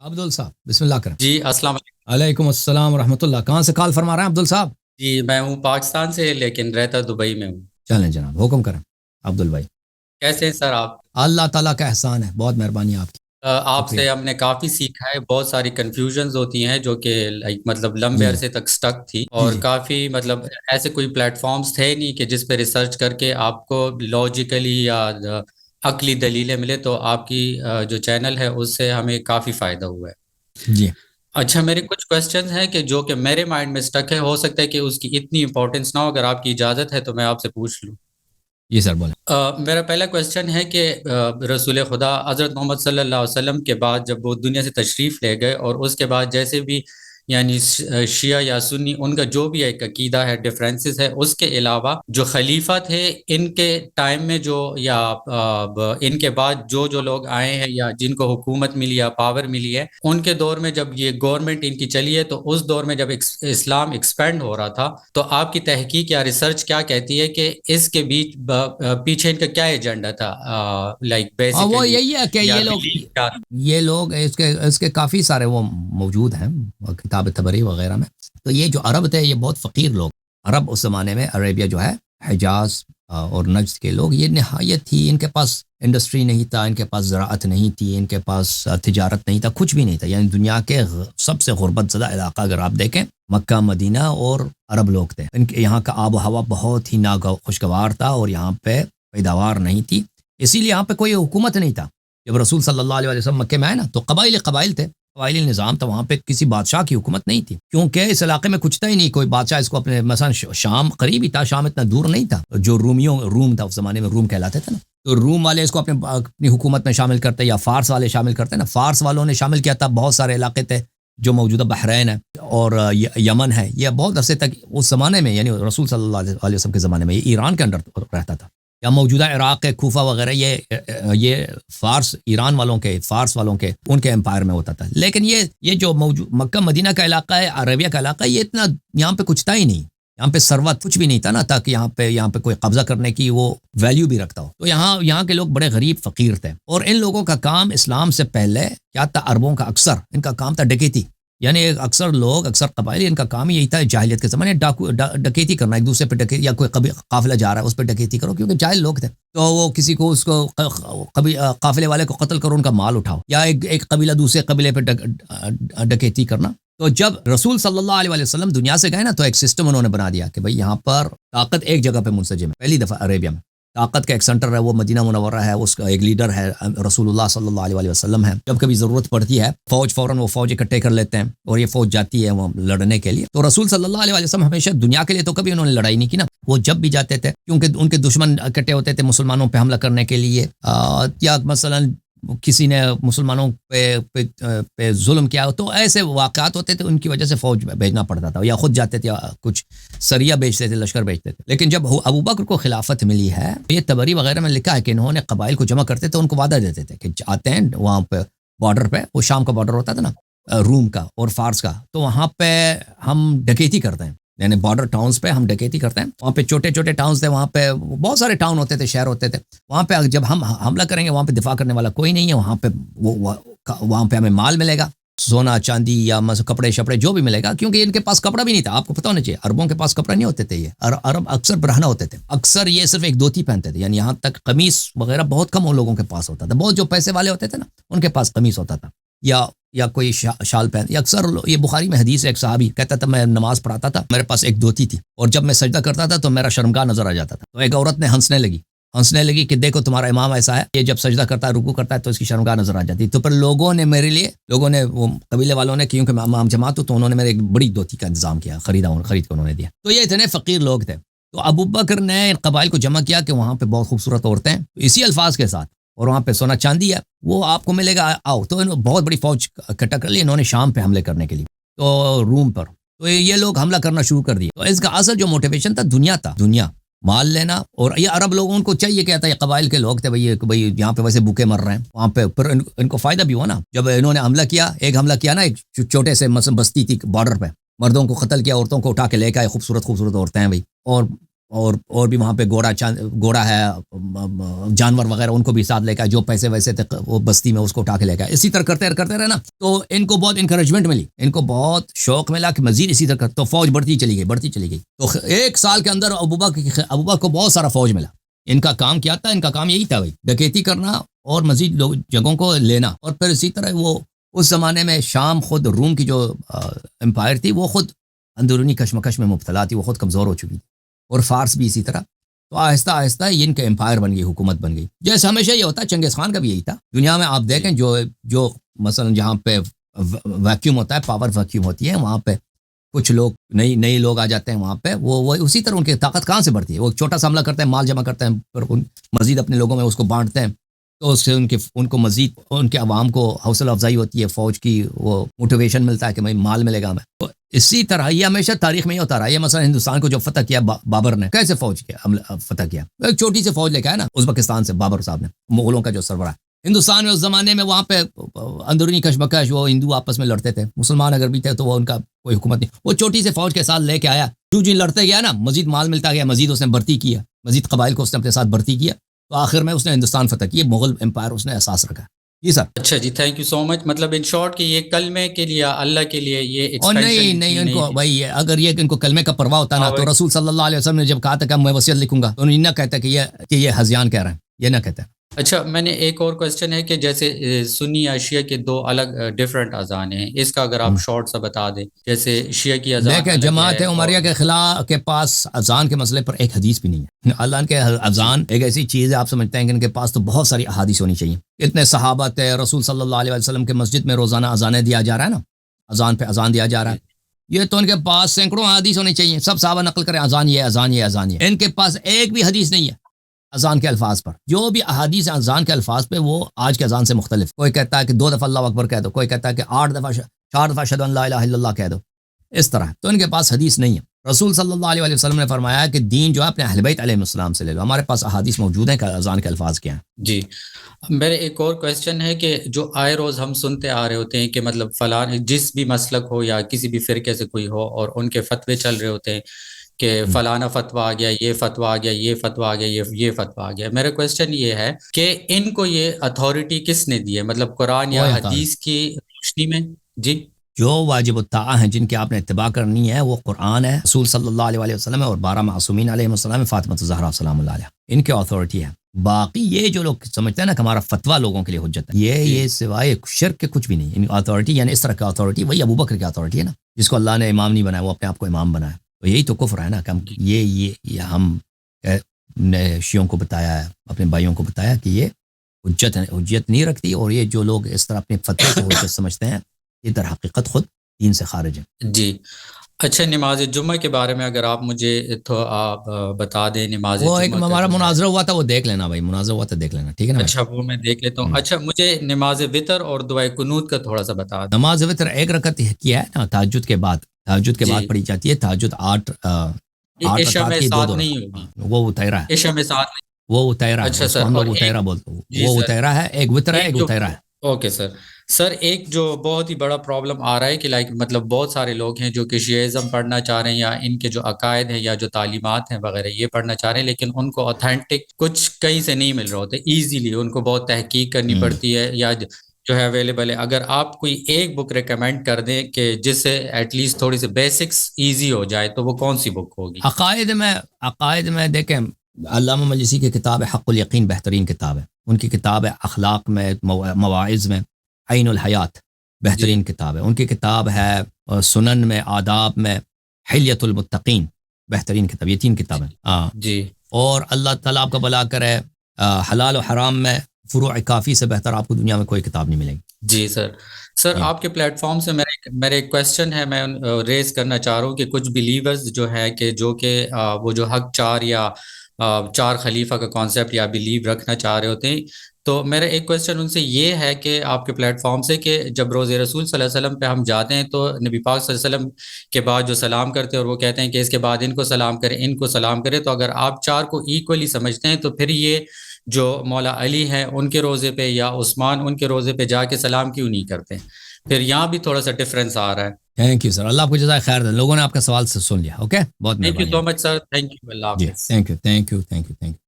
عبدل صاحب بسم اللہ کریں. جی السلام علیکم. علیکم السلام ورحمۃ اللہ. کہاں سے کال فرما رہے ہیں عبدل صاحب؟ جی میں ہوں پاکستان سے لیکن رہتا دبئی میں ہوں. چلیں جناب حکم کریں عبدل بھائی. کیسے ہیں سر آپ؟ اللہ تعالیٰ کا احسان ہے, بہت مہربانی آپ کی. آپ شکریہ. سے ہم نے کافی سیکھا ہے. بہت ساری کنفیوژنز ہوتی ہیں جو کہ مطلب لمبے جی عرصے تک سٹک تھی, جی اور جی کافی مطلب ایسے کوئی پلیٹ فارمز تھے نہیں کہ جس پہ ریسرچ کر کے آپ کو لاجیکلی یا عقلی دلیلیں ملے. تو آپ کی جو چینل ہے اس سے ہمیں کافی فائدہ ہوا ہے. جی اچھا, میرے کچھ کوشچنز ہیں کہ جو کہ میرے مائنڈ میں سٹک ہے. ہو سکتا ہے کہ اس کی اتنی امپورٹنس نہ ہو. اگر آپ کی اجازت ہے تو میں آپ سے پوچھ لوں. جی سر بولیں. میرا پہلا کوشچن ہے کہ رسول خدا حضرت محمد صلی اللہ علیہ وسلم کے بعد جب وہ دنیا سے تشریف لے گئے, اور اس کے بعد جیسے بھی یعنی شیعہ یا سنی ان کا جو بھی ایک عقیدہ ہے, ڈفرینسز ہے, اس کے علاوہ جو خلیفہ تھے ان کے ٹائم میں جو یا ان کے بعد جو لوگ آئے ہیں یا جن کو حکومت ملی یا پاور ملی ہے, ان کے دور میں جب یہ گورنمنٹ ان کی چلی ہے, تو اس دور میں جب اسلام ایکسپینڈ ہو رہا تھا, تو آپ کی تحقیق یا ریسرچ کیا کہتی ہے کہ اس کے بیچ پیچھے ان کا کیا ایجنڈا تھا, لائک ہاں وہ بیسیکلی یہی ہے کہ یا یہ لوگ belief کیا؟ اس کے کافی سارے وہ موجود ہیں کتاب تبری وغیرہ میں. تو یہ جو عرب تھے یہ بہت فقیر لوگ. عرب اس زمانے میں عربیہ جو ہے حجاز اور نجد کے لوگ یہ نہایت تھی. ان کے پاس انڈسٹری نہیں تھا, ان کے پاس زراعت نہیں تھی, ان کے پاس تجارت نہیں تھا, کچھ بھی نہیں تھا. یعنی دنیا کے سب سے غربت زدہ علاقہ اگر آپ دیکھیں مکہ مدینہ اور عرب لوگ تھے. ان کے یہاں کا آب و ہوا بہت ہی خوشگوار تھا, اور یہاں پہ پیداوار نہیں تھی. اسی لیے یہاں پہ کوئی حکومت نہیں تھا. جب رسول صلی اللہ علیہ وسلم مکے میں آئے نا, تو قبائل تھے, قبائلی نظام تھا. وہاں پہ کسی بادشاہ کی حکومت نہیں تھی, کیونکہ اس علاقے میں کچھ تھا ہی نہیں. کوئی بادشاہ اس کو اپنے مثلا شام قریب ہی تھا, شام اتنا دور نہیں تھا. جو روم تھا اس زمانے میں, روم کہلاتے تھے نا, تو روم والے اس کو اپنی حکومت میں شامل کرتے, یا فارس والے شامل کرتے نا. فارس والوں نے شامل کیا تھا. بہت سارے علاقے تھے جو موجودہ بحرین ہے اور یمن ہے. یہ بہت عرصے تک اس زمانے میں, یعنی رسول صلی اللہ علیہ وسلم کے زمانے میں, یہ ایران کے اندر رہتا تھا. یا موجودہ عراق کے کوفہ وغیرہ, یہ فارس ایران والوں کے, فارس والوں کے, ان کے امپائر میں ہوتا تھا. لیکن یہ جو مکہ مدینہ کا علاقہ ہے, عربیہ کا علاقہ ہے, یہ اتنا یہاں پہ کچھ تھا ہی نہیں. یہاں پہ ثروت کچھ بھی نہیں تھا نا, تاکہ یہاں پہ کوئی قبضہ کرنے کی وہ ویلیو بھی رکھتا ہو. تو یہاں کے لوگ بڑے غریب فقیر تھے. اور ان لوگوں کا کام اسلام سے پہلے کیا تھا, عربوں کا اکثر ان کا کام تھا ڈکیتی. یعنی اکثر قبائلی ان کا کام یہی تھا جاہلیت کے زمانے ڈکیتی کرنا, ایک دوسرے پہ ڈکیتی, یا کوئی قافلہ جا رہا ہے اس پہ ڈکیتی کرو, کیونکہ جاہل لوگ تھے. تو وہ کسی کو اس کو قافلے والے کو قتل کرو, ان کا مال اٹھاؤ, یا ایک قبیلہ دوسرے قبیلے پہ ڈکیتی کرنا. تو جب رسول صلی اللہ علیہ وسلم دنیا سے گئے نا, تو ایک سسٹم انہوں نے بنا دیا کہ بھئی یہاں پر طاقت ایک جگہ پہ منسجم ہے. پہلی دفعہ عربیہ میں طاقت کا ایک سنٹر ہے, وہ مدینہ منورہ ہے. اس کا ایک لیڈر ہے رسول اللہ صلی اللہ علیہ وسلم ہے. جب کبھی ضرورت پڑتی ہے فوراً وہ فوج اکٹھے کر لیتے ہیں, اور یہ فوج جاتی ہے وہ لڑنے کے لیے. تو رسول صلی اللہ علیہ وسلم ہمیشہ دنیا کے لیے تو کبھی انہوں نے لڑائی نہیں کی نا. وہ جب بھی جاتے تھے, کیونکہ ان کے دشمن اکٹھے ہوتے تھے مسلمانوں پہ حملہ کرنے کے لیے, یا مثلا کسی نے مسلمانوں پہ ظلم کیا, تو ایسے واقعات ہوتے تھے, ان کی وجہ سے فوج بھیجنا پڑتا تھا, یا خود جاتے تھے, یا کچھ سریہ بیچتے تھے, لشکر بیچتے تھے. لیکن جب ابو بکر کو خلافت ملی ہے, یہ تبری وغیرہ میں لکھا ہے کہ انہوں نے قبائل کو جمع کرتے تھے, ان کو وعدہ دیتے تھے کہ آتے ہیں وہاں پہ بارڈر پہ, وہ شام کا بارڈر ہوتا تھا نا, روم کا اور فارس کا, تو وہاں پہ ہم ڈکیتی کرتے ہیں. یعنی بارڈر ٹاؤنز پہ ہم ڈکیتی کرتے ہیں. وہاں پہ چھوٹے ٹاؤنز تھے, وہاں پہ بہت سارے ٹاؤن ہوتے تھے, شہر ہوتے تھے. وہاں پہ جب ہم حملہ کریں گے, وہاں پہ دفاع کرنے والا کوئی نہیں ہے. وہاں پہ ہمیں مال ملے گا, سونا چاندی یا کپڑے شپڑے جو بھی ملے گا, کیونکہ ان کے پاس کپڑا بھی نہیں تھا. آپ کو پتہ ہونا چاہیے عربوں کے پاس کپڑا نہیں ہوتے تھے. یہ عرب اکثر برہنہ ہوتے تھے, اکثر یہ صرف ایک دھوتی پہنتے تھے. یعنی یہاں تک قمیص وغیرہ بہت کم ان لوگوں کے پاس ہوتا تھا. بہت جو پیسے والے ہوتے تھے نا, ان کے پاس قمیص ہوتا تھا, یا کوئی شال پہن. یا اکثر یہ بخاری میں حدیث ہے, ایک صحابی کہتا تھا میں نماز پڑھاتا تھا, میرے پاس ایک دھوتی تھی, اور جب میں سجدہ کرتا تھا تو میرا شرمگاہ نظر آ جاتا تھا. تو ایک عورت نے ہنسنے لگی کہ دیکھو تمہارا امام ایسا ہے, یہ جب سجدہ کرتا ہے, رکوع کرتا ہے, تو اس کی شرمگاہ نظر آ جاتی. تو پھر لوگوں نے وہ قبیلے والوں نے, کیونکہ میں امام جماعت ہوں, تو انہوں نے میرے ایک بڑی دھوتی کا انتظام کیا, خرید کے انہوں نے دیا. تو یہ اتنے فقیر لوگ تھے. تو ابو بکر نے قبائل کو جمع کیا کہ وہاں پہ بہت خوبصورت عورتیں ہیں, اسی الفاظ کے ساتھ, اور وہاں پہ سونا چاندی ہے, وہ آپ کو ملے گا, آؤ. تو بہت بڑی فوج اکٹھا کر لی انہوں نے شام پہ حملے کرنے کے لیے, تو روم پر. تو یہ لوگ حملہ کرنا شروع کر دیے. تو اس کا اصل جو موٹیویشن تھا دنیا مال لینا. اور یہ عرب لوگوں ان کو چاہیے کیا تھا, یہ قبائل کے لوگ تھے, بھئی یہاں پہ ویسے بھوکے مر رہے ہیں. وہاں پہ پھر ان کو فائدہ بھی ہوا نا, جب انہوں نے حملہ کیا نا, ایک چھوٹے سے بستی تھی بارڈر پہ, مردوں کو قتل کیا, عورتوں کو اٹھا کے لے کے آئے, خوبصورت عورتیں ہیں بھئی, اور اور بھی وہاں پہ گھوڑا ہے، جانور وغیرہ ان کو بھی ساتھ لے کے آئے، جو پیسے ویسے تھے وہ بستی میں اس کو اٹھا کے لے گئے. اسی طرح کرتے رہے نا، تو ان کو بہت انکریجمنٹ ملی، ان کو بہت شوق ملا کہ مزید اسی طرح تو فوج بڑھتی چلی گئی. تو 1 سال کے اندر ابوبکر کو بہت سارا فوج ملا. ان کا کام کیا تھا؟ ان کا کام یہی تھا بھائی، ڈکیتی کرنا اور مزید جگہوں کو لینا. اور پھر اسی طرح وہ اس زمانے میں شام خود روم کی جو امپائر تھی وہ خود اندرونی کشمکش میں مبتلا تھی، وہ خود کمزور ہو چکی تھی، اور فارس بھی اسی طرح. تو آہستہ آہستہ ان کا امپائر بن گئی، حکومت بن گئی. جیسے ہمیشہ یہ ہوتا ہے، چنگیز خان کا بھی یہی تھا. دنیا میں آپ دیکھیں جو مثلا جہاں پہ ویکیوم ہوتا ہے، پاور ویکیوم ہوتی ہے، وہاں پہ کچھ لوگ نئی لوگ آ جاتے ہیں وہاں پہ، وہ اسی طرح ان کی طاقت کہاں سے بڑھتی ہے؟ وہ چھوٹا سا حملہ کرتے ہیں، مال جمع کرتے ہیں، پھر مزید اپنے لوگوں میں اس کو بانٹتے ہیں، تو اس سے ان کو مزید ان کے عوام کو حوصلہ افزائی ہوتی ہے، فوج کی وہ موٹیویشن ملتا ہے کہ بھائی مال ملے گا ہمیں. تو اسی طرح یہ ہمیشہ تاریخ میں ہی ہوتا رہا. یہ مثلا ہندوستان کو جو فتح کیا بابر نے، کیسے فوج کیا فتح کیا؟ ایک چھوٹی سی فوج لے کے آیا نا ازبکستان سے بابر صاحب نے، مغلوں کا جو سربراہ. ہندوستان میں اس زمانے میں وہاں پہ اندرونی کشمکش، وہ ہندو آپس میں لڑتے تھے، مسلمان اگر بھی تھے تو وہ ان کا کوئی حکومت نہیں. وہ چھوٹی سے فوج کے ساتھ لے کے آیا، جو لڑتے گیا نا، مزید مال ملتا گیا، مزید اس نے بھرتی کیا، مزید قبائل کو اس نے اپنے ساتھ بھرتی کیا، تو آخر میں اس نے ہندوستان فتح کیا، مغل امپائر اس نے احساس رکھا. جی سر. اچھا جی، تھینک یو سو مچ. مطلب ان شارٹ کہ یہ کلمے کے لیے، اللہ کے لیے یہ اور ایکسپینشن نہیں ان کو بھائی، اگر یہ ان کو کلمے کا پرواہ ہوتا نا، تو رسول صلی اللہ علیہ وسلم نے جب کہا تھا کہ میں وصیت لکھوں گا، تو انہوں نے نہ کہتا کہ یہ ہذیان کہہ رہے ہیں، یہ نہ کہتا. اچھا، میں نے ایک اور کوسچن ہے کہ جیسے سنی یا شیعہ کے 2 الگ ڈیفرنٹ اذان ہیں، اس کا اگر آپ شارٹ سا بتا دیں. جیسے شیعہ کی اذان دیکھیں، جماعت عمریہ کے خلاف کے پاس اذان کے مسئلے پر ایک حدیث بھی نہیں ہے. اللہ کے اذان ایک ایسی چیز ہے، آپ سمجھتے ہیں کہ ان کے پاس تو بہت ساری احادیث ہونی چاہیے. اتنے صحابہ تھے، رسول صلی اللہ علیہ وسلم کے مسجد میں روزانہ اذانیں دیا جا رہا ہے نا، اذان پہ اذان دیا جا رہا ہے. یہ تو ان کے پاس سینکڑوں احادیث ہونی چاہیے، سب صحابہ نقل کریں اذان یہ اذان یہ اذان یہ. ان کے پاس ایک بھی حدیث نہیں ہے اذان کے الفاظ پر. جو بھی احادیث اذان کے الفاظ پہ، وہ آج کے اذان سے مختلف. کوئی کہتا ہے کہ 2 دفعہ اللہ اکبر کہہ دو، کوئی کہتا ہے کہ 4 دفعہ اشہد ان لا الہ الا اللہ کہہ دو. اس طرح تو ان کے پاس حدیث نہیں ہے. رسول صلی اللہ علیہ وسلم نے فرمایا کہ دین جو ہے اپنے اہل بیت علیہ السلام سے لے لو. ہمارے پاس احادیث موجود ہیں کہ اذان کے الفاظ کیا ہیں. جی، میرے ایک اور کوسچن ہے کہ جو آئے روز ہم سنتے آ رہے ہوتے ہیں کہ مطلب فلاں جس بھی مسلک ہو یا کسی بھی فرقے سے کوئی ہو، اور ان کے فتوے چل رہے ہوتے ہیں کہ فلانا فتویٰ آ گیا، یہ فتویٰ آ گیا، یہ فتویٰ آ گیا، یہ فتویٰ آ گیا. میرا کوسچن یہ ہے کہ ان کو یہ اتھارٹی کس نے دی ہے؟ مطلب قرآن یا حدیث کی روشنی میں؟ جی، جو واجب الطاعہ ہیں، جن کی آپ نے اتباع کرنی ہے، وہ قرآن ہے، رسول صلی اللہ علیہ وسلم ہے، اور 12 معصومین علیہ السلام، فاطمہ الزہرا سلام اللہ علیہ، ان کے اتھارٹی ہے. باقی یہ جو لوگ سمجھتے ہیں نا کہ ہمارا فتویٰ لوگوں کے لیے حجت ہے، یہ سوائے شرک کے کچھ بھی نہیں. اتھارٹی یعنی اس طرح کا اتھارٹی وہی ابوبکر کی اتھارٹی ہے نا، جس کو اللہ نے امام نہیں بنایا، وہ اپنے آپ کو امام بنایا. تو یہی تو کفر ہے نا کہ یہ ہم نے شیعوں کو بتایا ہے، اپنے بھائیوں کو بتایا کہ یہ حجت نہیں رکھتی، اور یہ جو لوگ اس طرح اپنے فتوے کو حجت سمجھتے ہیں، یہ در حقیقت خود دین سے خارج ہے. جی. اچھا، نماز جمعہ کے بارے میں اگر آپ مجھے تو آپ بتا دیں. نماز وہ ایک جمعہ ہمارا مناظرہ ہوا تھا، وہ دیکھ لینا بھائی، مناظرہ ہوا تھا دیکھ لینا، ٹھیک ہے نا؟ اچھا، وہ میں دیکھ لیتا ہوں. اچھا، مجھے نماز وتر اور دعائے قنوت کا تھوڑا سا بتا دیں. نماز وتر 1 رکعت کیا ہے نا، تہجد کے بعد پڑھی جاتی ہے. تہجد 8 عشاء میں رکعت کی 7 2 نہیں ہوگی. وہ اتیرا ہے، عشاء میں 7 نہیں. وہ اتیرا ہے. اچھا سر، ہم اور لوگ اتیرا بولتے ہیں، وہ سر، اتیرا ہے. ایک وتر ہے، ایک اتیرا ہے. اوکے سر، ایک جو بہت ہی بڑا پرابلم آ رہا ہے کہ مطلب بہت سارے لوگ ہیں جو کہ شیعزم پڑھنا چاہ رہے ہیں، یا ان کے جو عقائد ہیں یا جو تعلیمات ہیں وغیرہ یہ پڑھنا چاہ رہے ہیں، لیکن ان کو اوتھینٹک کچھ کہیں سے نہیں مل رہا ہوتا ایزیلی. ان کو بہت تحقیق کرنی پڑتی ہے، یا جو ہے اویلیبل ہے. اگر آپ کوئی ایک بک ریکمینڈ کر دیں کہ جس سے ایٹ لیسٹ تھوڑی سی بیسکس ایزی ہو جائے، تو وہ کون سی بک ہوگی؟ عقائد میں دیکھیں، علامہ مجلسی کی کتاب ہے حق الیقین، بہترین کتاب ہے. ان کی کتاب ہے اخلاق میں، مواعظ میں، عین الحیات، بہترین کتاب ہے. ان کی کتاب ہے سنن میں، آداب میں، حلیۃ المتقین، بہترین کتاب. یہ 3 کتابیں. جی. اور اللہ تعالیٰ آپ کا بھلا کرے، حلال و حرام میں فروع کافی سے بہتر آپ کو دنیا میں کوئی کتاب نہیں ملے گی. جی سر، آپ کے پلیٹ فارم سے میرا ایک کویسچن ہے، میں ریز کرنا چاہ رہا ہوں کہ کچھ بلیورز جو ہے کہ وہ جو حق 4 یا 4 خلیفہ کا کانسیپٹ یا بلیو رکھنا چاہ رہے ہوتے ہیں. تو میرا ایک کویسچن ان سے یہ ہے کہ آپ کے پلیٹ فارم سے کہ جب روز رسول صلی اللہ علیہ وسلم پہ ہم جاتے ہیں تو نبی پاک صلی اللہ علیہ وسلم کے بعد جو سلام کرتے ہیں، اور وہ کہتے ہیں کہ اس کے بعد ان کو سلام کریں، ان کو سلام کریں، تو اگر آپ 4 کو ایکولی سمجھتے ہیں تو پھر یہ جو مولا علی ہیں ان کے روزے پہ یا عثمان ان کے روزے پہ جا کے سلام کیوں نہیں کرتے؟ پھر یہاں بھی تھوڑا سا ڈفرینس آ رہا ہے. تھینک یو سر, اللہ آپ کو جزائے خیر دے. لوگوں نے آپ کا سوال سے سن لیا. اوکے, بہت تھینک یو مہربانی. سو مچ سر, تھینک یو, اللہ جی حافظ. Thank you, thank you, thank you, thank you.